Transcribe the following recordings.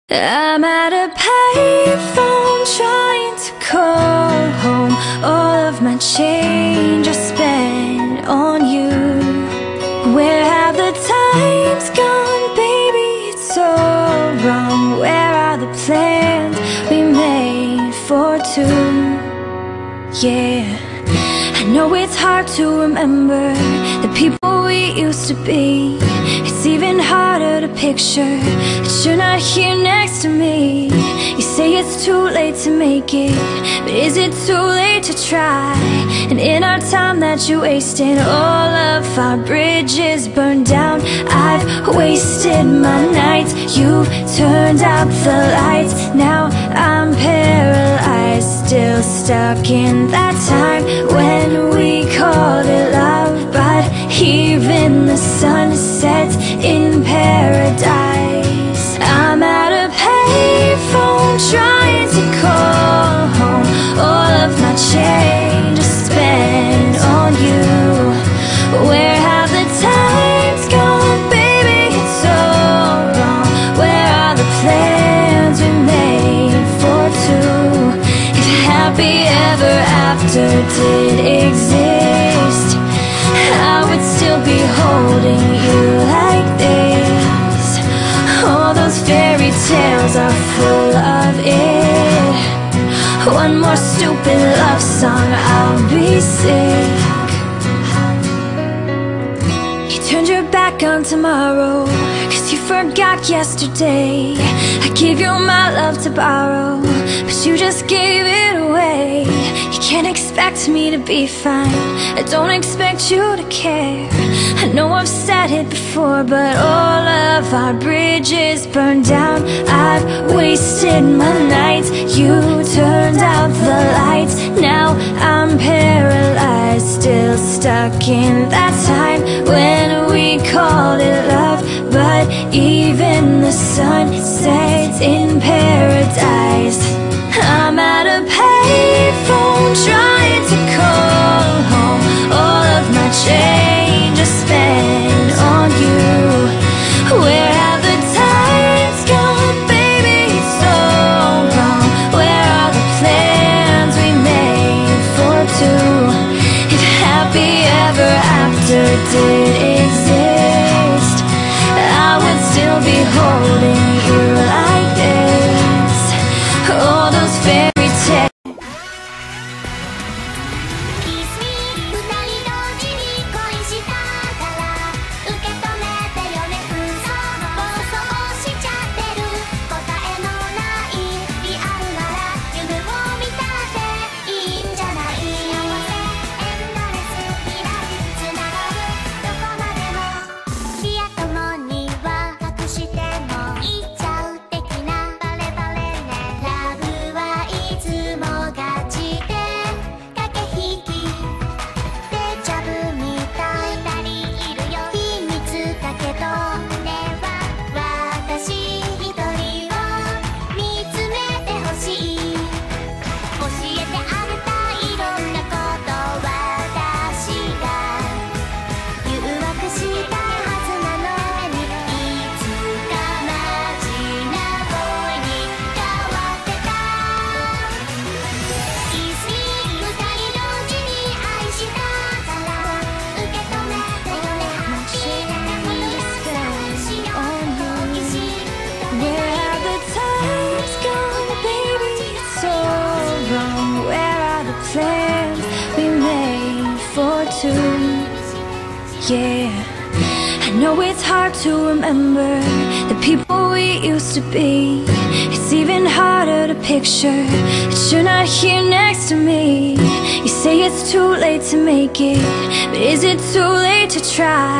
I'm at a payphone trying to call home. All of my change I spent on you. Where have the times gone, baby? It's so wrong. Where are the plans we made for two? Yeah, I know it's hard to remember the people we used to be. It's even harder to picture that you're not here next to me. You say it's too late to make it, but is it too late to try? And in our time that you wasted, all of our bridges burned down. I've wasted my nights, you've turned out the lights. Now I'm paralyzed, still stuck in that time when we called it love. But even the sun sets in paradise. I'm at a payphone trying to call home. All of my change I spent on you. Where have the times gone, baby? It's so wrong. Where are the plans we made for two? If happy ever after did exist, I would still be holding you like this. All those fairy tales are full of it. One more stupid love song, I'll be sick. You turned your back on tomorrow, 'cause you forgot yesterday. I gave you my love to borrow, but you just gave it away. You can't expect me to be fine, I don't expect you to care. I know I've said it before, but all of our bridges burned down. I've wasted my nights, you turned out the lights. Now I'm paralyzed, still stuck in that time when we called it love. But even the sun sets in paradise. I'm at a payphone trying to call home. All of my change I spent on you. Where have the times gone, baby? It's so wrong. Where are the plans we made for two? If happy ever after did exist, I would still be holding you like this. All those fairy tales. Yeah, I know it's hard to remember the people we used to be. It's even harder to picture that you're not here next to me. You say it's too late to make it, but is it too late to try?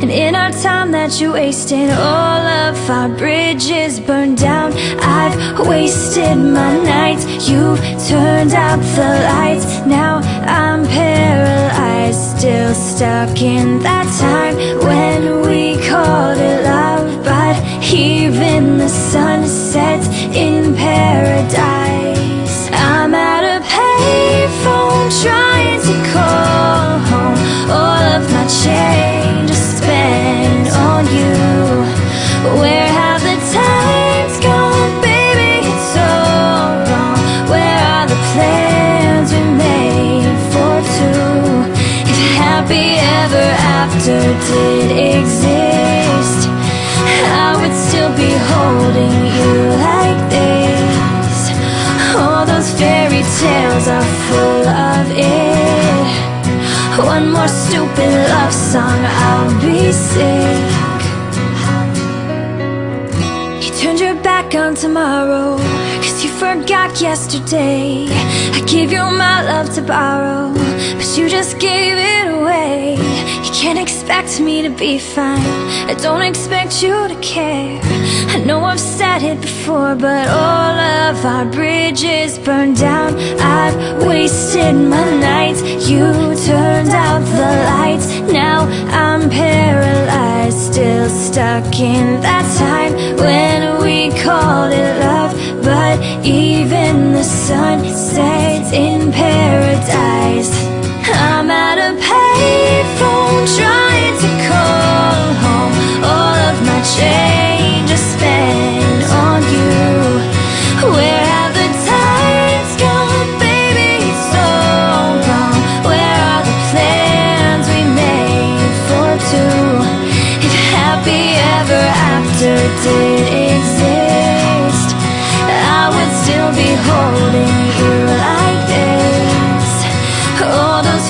And in our time that you wasted, all of our bridges burned down. I've wasted my nights, you've turned out the lights. Now I'm paralyzed, still stuck in that time when we called it love. But even the sun sets in paradise. I'm at a payphone trying to call home. All of my change I spent on you. Where have the times gone, holding you like this. All those fairy tales are full of it. One more stupid love song, I'll be sick. You turned your back on tomorrow, 'cause you forgot yesterday. I gave you my love to borrow, but you just gave it away. You can't expect me to be fine, I don't expect you to care. I know I've said it before, but all of our bridges burned down. I've wasted my nights, you turned out the lights. Now I'm paralyzed, still stuck in that time when we called it love. But even the sun sets in paradise. I'm at a payphone trying to call home. All of my change I spent on you. Where have the times gone, baby? It's so gone. Where are the plans we made for two? If happy ever after did exist, I would still be holding you like this. All those